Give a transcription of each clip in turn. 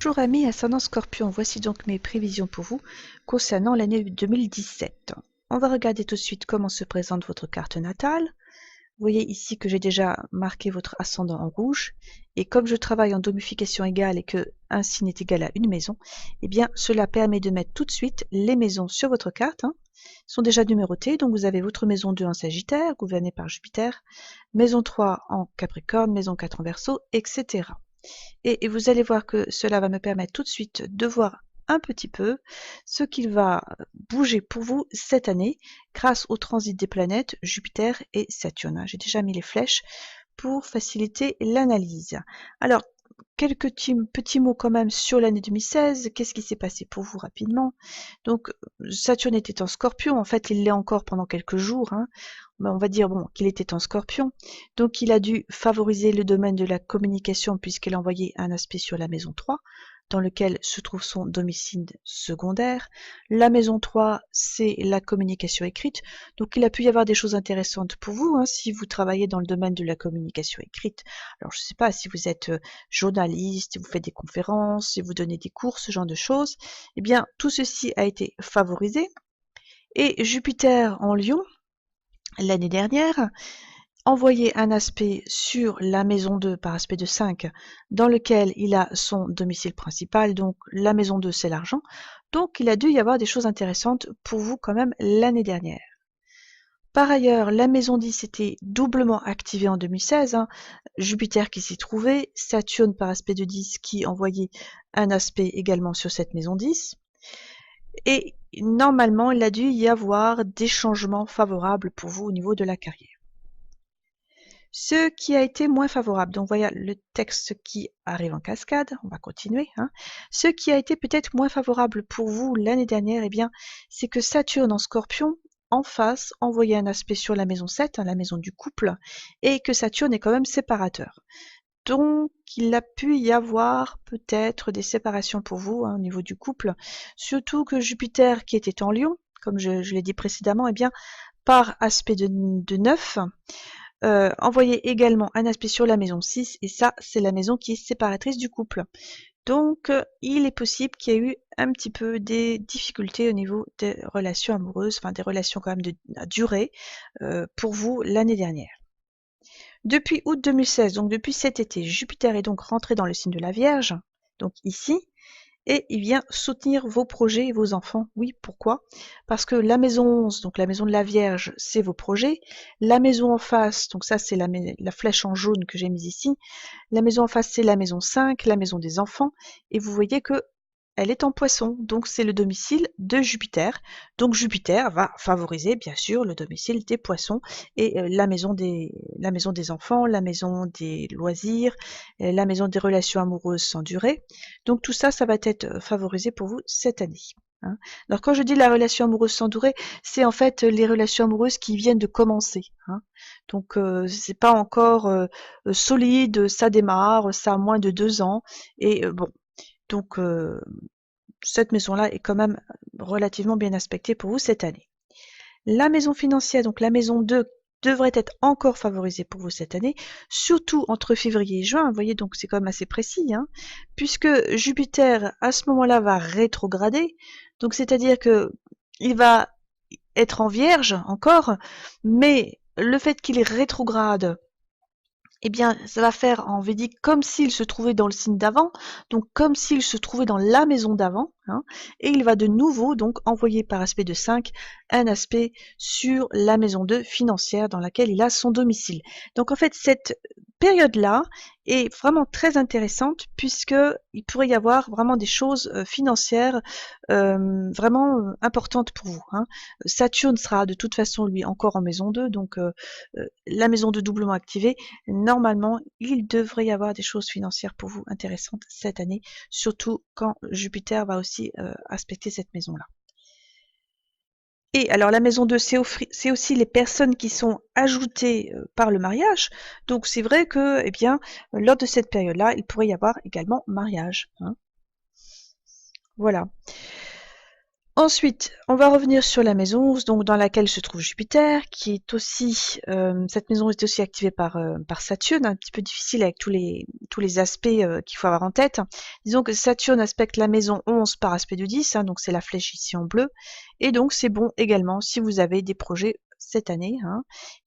Bonjour amis ascendant Scorpion, voici donc mes prévisions pour vous concernant l'année 2017. On va regarder tout de suite comment se présente votre carte natale. Vous voyez ici que j'ai déjà marqué votre ascendant en rouge, et comme je travaille en domification égale et que un signe est égal à une maison, eh bien cela permet de mettre tout de suite les maisons sur votre carte. Ils sont déjà numérotées, donc vous avez votre maison 2 en Sagittaire, gouvernée par Jupiter, maison 3 en Capricorne, maison 4 en Verseau, etc. Et vous allez voir que cela va me permettre tout de suite de voir un petit peu ce qu'il va bouger pour vous cette année grâce au transit des planètes Jupiter et Saturne. J'ai déjà mis les flèches pour faciliter l'analyse. Alors, quelques petits mots quand même sur l'année 2016. Qu'est-ce qui s'est passé pour vous rapidement? Donc, Saturne était en Scorpion. En fait, il l'est encore pendant quelques jours. On va dire bon, qu'il était en Scorpion. Donc, il a dû favoriser le domaine de la communication puisqu'il a envoyé un aspect sur la maison 3, dans lequel se trouve son domicile secondaire. La maison 3, c'est la communication écrite. Donc, il a pu y avoir des choses intéressantes pour vous si vous travaillez dans le domaine de la communication écrite. Alors, je ne sais pas si vous êtes journaliste, si vous faites des conférences, si vous donnez des cours, ce genre de choses. Eh bien, tout ceci a été favorisé. Et Jupiter en Lion, l'année dernière, envoyait un aspect sur la maison 2 par aspect de 5, dans lequel il a son domicile principal, donc la maison 2 c'est l'argent, donc il a dû y avoir des choses intéressantes pour vous quand même l'année dernière. Par ailleurs, la maison 10 était doublement activée en 2016, Jupiter qui s'y trouvait, Saturne par aspect de 10 qui envoyait un aspect également sur cette maison 10, et normalement il a dû y avoir des changements favorables pour vous au niveau de la carrière. Ce qui a été moins favorable, donc voilà le texte qui arrive en cascade, on va continuer. Ce qui a été peut-être moins favorable pour vous l'année dernière, eh bien, c'est que Saturne en Scorpion, en face, envoyait un aspect sur la maison 7, la maison du couple, et que Saturne est quand même séparateur. Donc, il a pu y avoir peut-être des séparations pour vous au niveau du couple, surtout que Jupiter, qui était en Lion, comme je l'ai dit précédemment, eh bien, par aspect de 9, envoyait également un aspect sur la maison 6, et ça, c'est la maison qui est séparatrice du couple. Donc, il est possible qu'il y ait eu un petit peu des difficultés au niveau des relations amoureuses, enfin des relations quand même de durée, pour vous l'année dernière. Depuis août 2016, donc depuis cet été, Jupiter est donc rentré dans le signe de la Vierge, donc ici, et il vient soutenir vos projets et vos enfants. Oui, pourquoi? Parce que la maison 11, donc la maison de la Vierge, c'est vos projets. La maison en face, donc ça c'est la flèche en jaune que j'ai mise ici. La maison en face, c'est la maison 5, la maison des enfants. Et vous voyez que elle est en Poisson, donc c'est le domicile de Jupiter. Donc Jupiter va favoriser bien sûr le domicile des Poissons et la maison des enfants, la maison des loisirs, la maison des relations amoureuses sans durée. Donc tout ça, ça va être favorisé pour vous cette année. Alors quand je dis la relation amoureuse sans durée, c'est en fait les relations amoureuses qui viennent de commencer. Donc c'est pas encore solide, ça démarre, ça a moins de 2 ans, et bon. Donc, cette maison-là est quand même relativement bien aspectée pour vous cette année. La maison financière, donc la maison 2, devrait être encore favorisée pour vous cette année, surtout entre février et juin. Vous voyez, donc c'est quand même assez précis, puisque Jupiter, à ce moment-là, va rétrograder. Donc, c'est-à-dire que il va être en Vierge encore, mais le fait qu'il est rétrograde, eh bien, ça va faire en Védique comme s'il se trouvait dans le signe d'avant, donc comme s'il se trouvait dans la maison d'avant, et il va de nouveau donc envoyer par aspect de 5 un aspect sur la maison 2 financière dans laquelle il a son domicile. Donc en fait, cette période-là est vraiment très intéressante puisque il pourrait y avoir vraiment des choses financières vraiment importantes pour vous. Saturne sera de toute façon lui encore en maison 2, donc la maison 2 doublement activée. Normalement, il devrait y avoir des choses financières pour vous intéressantes cette année, surtout quand Jupiter va aussi aspecter cette maison-là. Et alors la maison 2, c'est aussi les personnes qui sont ajoutées par le mariage. Donc c'est vrai que, eh bien, lors de cette période-là, il pourrait y avoir également mariage. Voilà. Ensuite, on va revenir sur la maison 11, donc dans laquelle se trouve Jupiter, qui est aussi, cette maison est aussi activée par Saturne, un petit peu difficile avec tous les aspects qu'il faut avoir en tête. Disons que Saturne aspecte la maison 11 par aspect de 10, donc c'est la flèche ici en bleu, et donc c'est bon également si vous avez des projets cette année,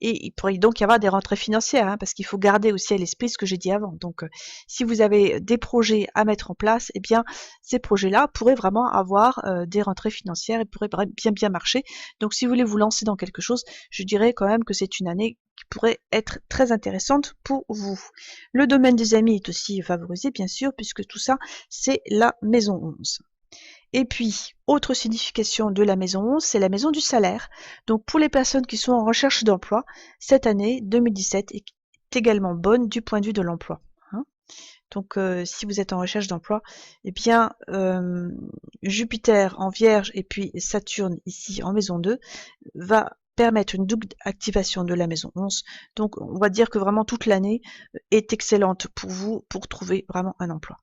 et il pourrait donc y avoir des rentrées financières, parce qu'il faut garder aussi à l'esprit ce que j'ai dit avant. Donc, si vous avez des projets à mettre en place, eh bien, ces projets-là pourraient vraiment avoir des rentrées financières et pourraient bien marcher. Donc, si vous voulez vous lancer dans quelque chose, je dirais quand même que c'est une année qui pourrait être très intéressante pour vous. Le domaine des amis est aussi favorisé, bien sûr, puisque tout ça, c'est la maison 11. Et puis, autre signification de la maison 11, c'est la maison du salaire. Donc, pour les personnes qui sont en recherche d'emploi, cette année 2017 est également bonne du point de vue de l'emploi. Donc, si vous êtes en recherche d'emploi, eh bien, Jupiter en Vierge et puis Saturne ici en maison 2 va permettre une double activation de la maison 11. Donc, on va dire que vraiment toute l'année est excellente pour vous pour trouver vraiment un emploi.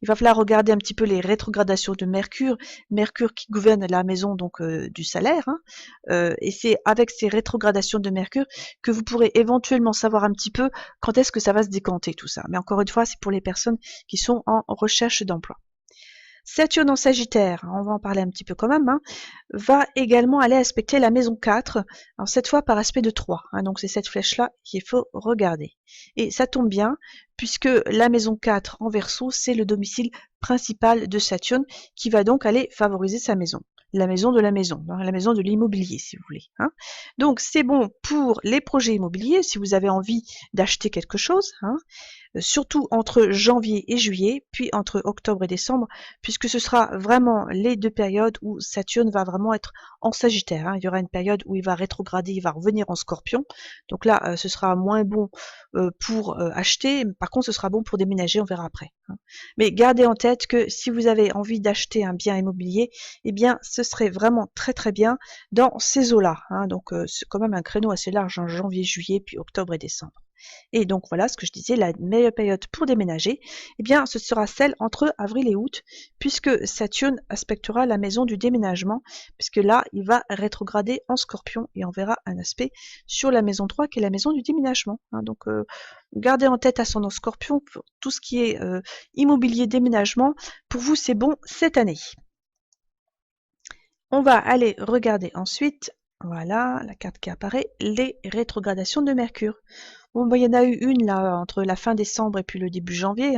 Il va falloir regarder un petit peu les rétrogradations de Mercure, Mercure qui gouverne la maison donc du salaire, et c'est avec ces rétrogradations de Mercure que vous pourrez éventuellement savoir un petit peu quand est-ce que ça va se décanter tout ça. Mais encore une fois, c'est pour les personnes qui sont en recherche d'emploi. Saturne en Sagittaire, on va en parler un petit peu quand même, va également aller aspecter la maison 4, alors cette fois par aspect de 3, donc c'est cette flèche-là qu'il faut regarder. Et ça tombe bien, puisque la maison 4 en Verseau, c'est le domicile principal de Saturne, qui va donc aller favoriser sa maison. La maison de l'immobilier, si vous voulez. Donc c'est bon pour les projets immobiliers, si vous avez envie d'acheter quelque chose, surtout entre janvier et juillet, puis entre octobre et décembre, puisque ce sera vraiment les deux périodes où Saturne va vraiment être en Sagittaire. Il y aura une période où il va rétrograder, il va revenir en Scorpion. Donc là, ce sera moins bon pour acheter. Par contre, ce sera bon pour déménager, on verra après. Mais gardez en tête que si vous avez envie d'acheter un bien immobilier, eh bien, ce serait vraiment très très bien dans ces eaux-là. Donc, c'est quand même un créneau assez large en janvier, juillet, puis octobre et décembre. Et donc voilà ce que je disais, la meilleure période pour déménager, eh bien ce sera celle entre avril et août, puisque Saturne aspectera la maison du déménagement, puisque là il va rétrograder en Scorpion et on verra un aspect sur la maison 3 qui est la maison du déménagement. Donc gardez en tête ascendant Scorpion pour tout ce qui est immobilier déménagement, pour vous c'est bon cette année. On va aller regarder ensuite, voilà la carte qui apparaît, les rétrogradations de Mercure. Bon, il y en a eu une là entre la fin décembre et puis le début janvier,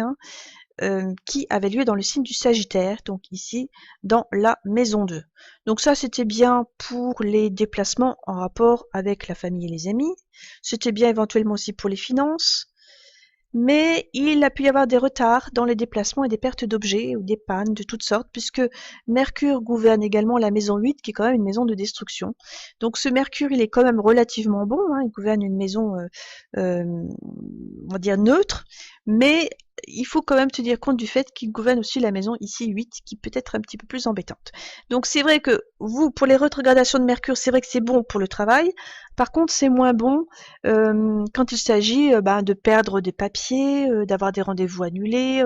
qui avait lieu dans le signe du Sagittaire, donc ici dans la maison 2. Donc ça c'était bien pour les déplacements en rapport avec la famille et les amis, c'était bien éventuellement aussi pour les finances, mais il a pu y avoir des retards dans les déplacements et des pertes d'objets ou des pannes de toutes sortes, puisque Mercure gouverne également la maison 8, qui est quand même une maison de destruction. Donc ce Mercure, il est quand même relativement bon, il gouverne une maison, on va dire neutre, mais il faut quand même tenir compte du fait qu'il gouverne aussi la maison ici 8, qui peut être un petit peu plus embêtante. Donc c'est vrai que vous, pour les rétrogradations de Mercure, c'est vrai que c'est bon pour le travail. Par contre, c'est moins bon quand il s'agit de perdre des papiers, d'avoir des rendez-vous annulés,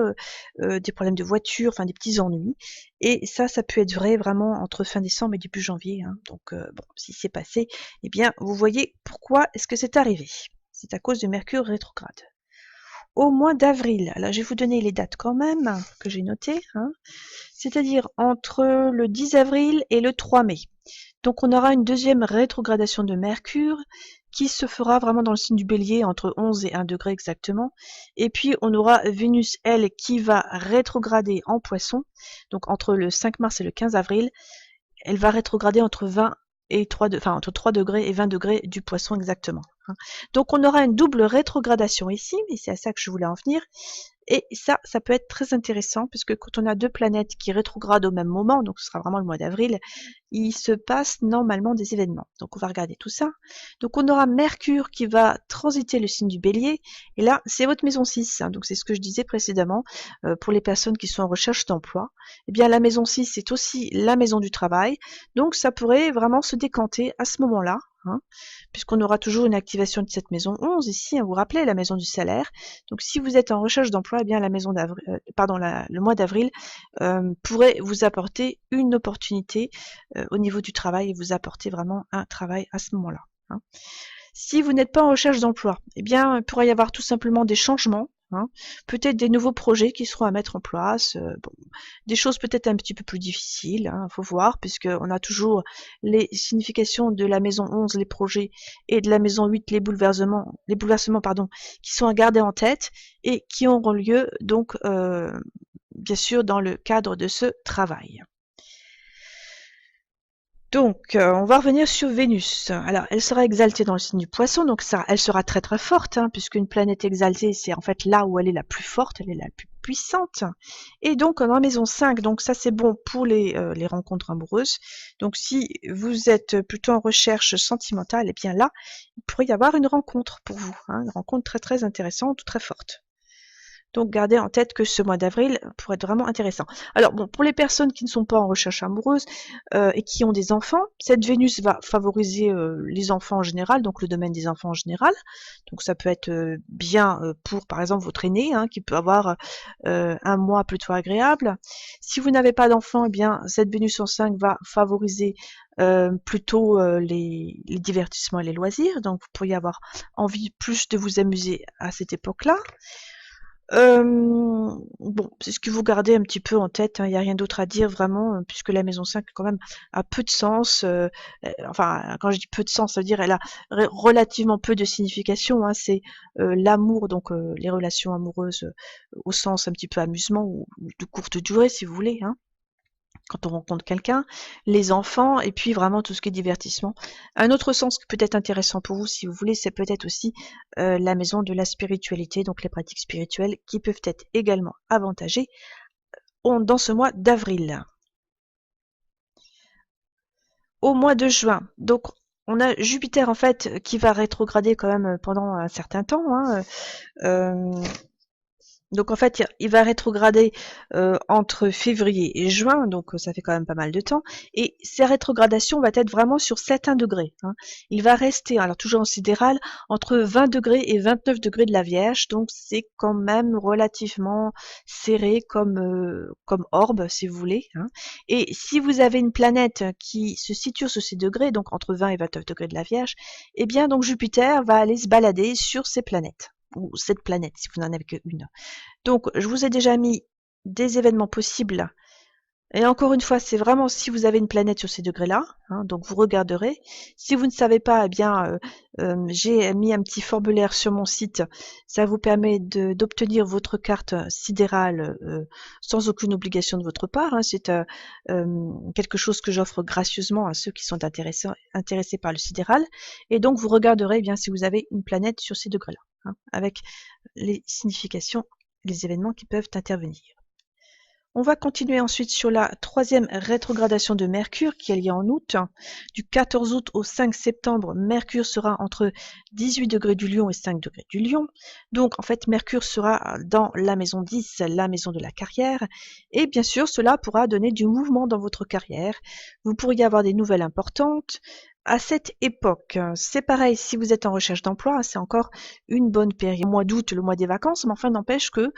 des problèmes de voiture, enfin des petits ennuis. Et ça peut être vrai vraiment entre fin décembre et début janvier. Donc bon, si c'est passé, eh bien vous voyez pourquoi est-ce que c'est arrivé. C'est à cause de Mercure rétrograde. Au mois d'avril, alors je vais vous donner les dates quand même, que j'ai notées, c'est-à-dire entre le 10 avril et le 3 mai. Donc on aura une deuxième rétrogradation de Mercure qui se fera vraiment dans le signe du Bélier entre 11 et 1 degré exactement. Et puis on aura Vénus, elle, qui va rétrograder en Poisson, donc entre le 5 mars et le 15 avril. Elle va rétrograder entre 20 et 3 entre 3 degrés et 20 degrés du Poisson exactement. Donc on aura une double rétrogradation ici, et c'est à ça que je voulais en venir. Et ça peut être très intéressant, puisque quand on a deux planètes qui rétrogradent au même moment, donc ce sera vraiment le mois d'avril, il se passe normalement des événements. Donc on va regarder tout ça. Donc on aura Mercure qui va transiter le signe du Bélier, et là c'est votre maison 6, donc c'est ce que je disais précédemment, pour les personnes qui sont en recherche d'emploi. Eh bien la maison 6 c'est aussi la maison du travail, donc ça pourrait vraiment se décanter à ce moment-là, hein, puisqu'on aura toujours une activation de cette maison 11 ici, hein, vous vous rappelez, la maison du salaire. Donc si vous êtes en recherche d'emploi, eh bien la maison d'avril, le mois d'avril pourrait vous apporter une opportunité au niveau du travail et vous apporter vraiment un travail à ce moment-là, hein. Si vous n'êtes pas en recherche d'emploi, eh bien, il pourrait y avoir tout simplement des changements, hein, peut-être des nouveaux projets qui seront à mettre en place, bon, des choses peut-être un petit peu plus difficiles, hein, faut voir, puisqu'on a toujours les significations de la maison 11, les projets, et de la maison 8, les bouleversements, pardon, qui sont à garder en tête et qui auront lieu donc bien sûr dans le cadre de ce travail. Donc, on va revenir sur Vénus. Alors, elle sera exaltée dans le signe du Poisson, donc ça, elle sera très très forte, hein, puisqu'une planète exaltée, c'est en fait là où elle est la plus forte, elle est la plus puissante. Et donc, dans la maison 5, donc ça c'est bon pour les rencontres amoureuses. Donc, si vous êtes plutôt en recherche sentimentale, eh bien là, il pourrait y avoir une rencontre pour vous, hein, une rencontre très très intéressante ou très forte. Donc gardez en tête que ce mois d'avril pourrait être vraiment intéressant. Alors bon, pour les personnes qui ne sont pas en recherche amoureuse et qui ont des enfants, cette Vénus va favoriser les enfants en général, donc le domaine des enfants en général. Donc ça peut être bien pour par exemple votre aîné, hein, qui peut avoir un mois plutôt agréable. Si vous n'avez pas d'enfants, eh bien cette Vénus en 5 va favoriser plutôt les divertissements et les loisirs. Donc vous pourriez avoir envie plus de vous amuser à cette époque-là. Bon, c'est ce que vous gardez un petit peu en tête, hein, il n'y a rien d'autre à dire vraiment, puisque la maison 5 quand même a peu de sens, enfin quand je dis peu de sens, ça veut dire elle a relativement peu de signification, hein, c'est l'amour, donc les relations amoureuses au sens un petit peu amusement ou de courte durée si vous voulez, hein, quand on rencontre quelqu'un, les enfants, et puis vraiment tout ce qui est divertissement. Un autre sens qui peut être intéressant pour vous, si vous voulez, c'est peut-être aussi la maison de la spiritualité, donc les pratiques spirituelles qui peuvent être également avantagées dans ce mois d'avril. Au mois de juin, donc on a Jupiter en fait qui va rétrograder quand même pendant un certain temps, hein, donc en fait, il va rétrograder entre février et juin, donc ça fait quand même pas mal de temps. Et ces rétrogradations va être vraiment sur certains degrés, hein. Il va rester, alors toujours en sidéral, entre 20 degrés et 29 degrés de la Vierge, donc c'est quand même relativement serré comme orbe, si vous voulez, hein. Et si vous avez une planète qui se situe sur ces degrés, donc entre 20 et 29 degrés de la Vierge, eh bien donc Jupiter va aller se balader sur ces planètes, ou cette planète si vous n'en avez qu'une. Donc, je vous ai déjà mis des événements possibles. Et encore une fois, c'est vraiment si vous avez une planète sur ces degrés-là, hein, donc vous regarderez. Si vous ne savez pas, eh bien, j'ai mis un petit formulaire sur mon site. Ça vous permet d'obtenir votre carte sidérale sans aucune obligation de votre part, hein. C'est quelque chose que j'offre gracieusement à ceux qui sont intéressés par le sidéral. Et donc, vous regarderez eh bien si vous avez une planète sur ces degrés-là, hein, avec les significations, les événements qui peuvent intervenir. On va continuer ensuite sur la troisième rétrogradation de Mercure qui a lieu en août. Du 14 août au 5 septembre, Mercure sera entre 18 degrés du Lion et 5 degrés du Lion. Donc en fait, Mercure sera dans la maison 10, la maison de la carrière. Et bien sûr, cela pourra donner du mouvement dans votre carrière. Vous pourriez avoir des nouvelles importantes. À cette époque, c'est pareil, si vous êtes en recherche d'emploi, c'est encore une bonne période. Le mois d'août, le mois des vacances, mais enfin n'empêche que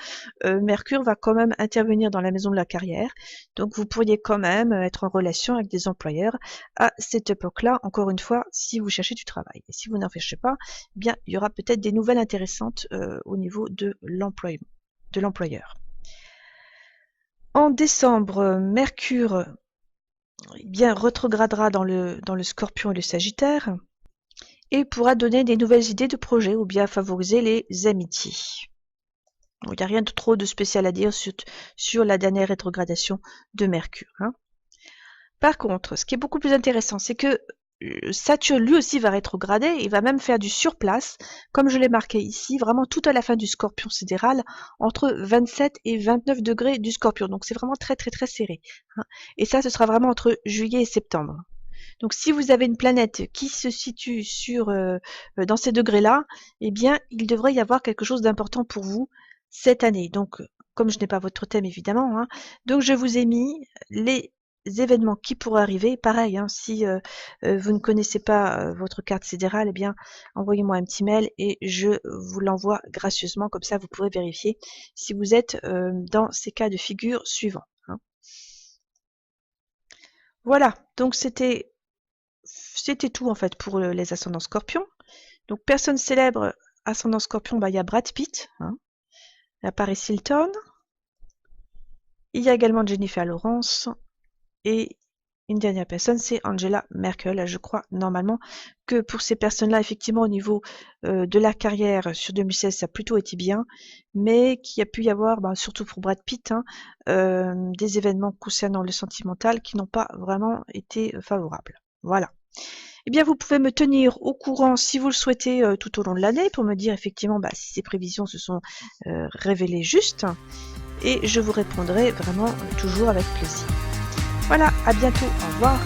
Mercure va quand même intervenir dans la maison de la carrière. Donc vous pourriez quand même être en relation avec des employeurs à cette époque-là, encore une fois, si vous cherchez du travail. Et si vous n'en cherchez pas, eh bien, il y aura peut-être des nouvelles intéressantes au niveau de l'employeur. En décembre, Mercure eh bien, rétrogradera dans le Scorpion et le Sagittaire et pourra donner des nouvelles idées de projets ou bien favoriser les amitiés. Il n'y a rien de trop de spécial à dire sur la dernière rétrogradation de Mercure, hein. Par contre, ce qui est beaucoup plus intéressant, c'est que Saturne lui aussi va rétrograder, il va même faire du surplace, comme je l'ai marqué ici, vraiment tout à la fin du Scorpion sidéral, entre 27 et 29 degrés du Scorpion. Donc c'est vraiment très très très serré, hein. Et ça, ce sera vraiment entre juillet et septembre. Donc si vous avez une planète qui se situe dans ces degrés-là, eh bien il devrait y avoir quelque chose d'important pour vous cette année. Donc comme je n'ai pas votre thème évidemment, hein, donc je vous ai mis les événements qui pourraient arriver. Pareil, hein, si vous ne connaissez pas votre carte sidérale, eh bien, envoyez-moi un petit mail et je vous l'envoie gracieusement. Comme ça, vous pourrez vérifier si vous êtes dans ces cas de figure suivants. Hein. Voilà, donc c'était tout en fait pour les ascendants scorpions. Donc personne célèbre ascendant scorpion, bah, il y a Brad Pitt, hein, il y a Paris Hilton, il y a également Jennifer Lawrence et une dernière personne, c'est Angela Merkel. Je crois normalement que pour ces personnes-là, effectivement, au niveau de la carrière sur 2016, ça a plutôt été bien, mais qu'il y a pu y avoir, bah, surtout pour Brad Pitt, hein, des événements concernant le sentimental qui n'ont pas vraiment été favorables. Voilà. Eh bien, vous pouvez me tenir au courant si vous le souhaitez tout au long de l'année pour me dire effectivement bah, si ces prévisions se sont révélées justes. Et je vous répondrai vraiment toujours avec plaisir. Voilà, à bientôt, au revoir.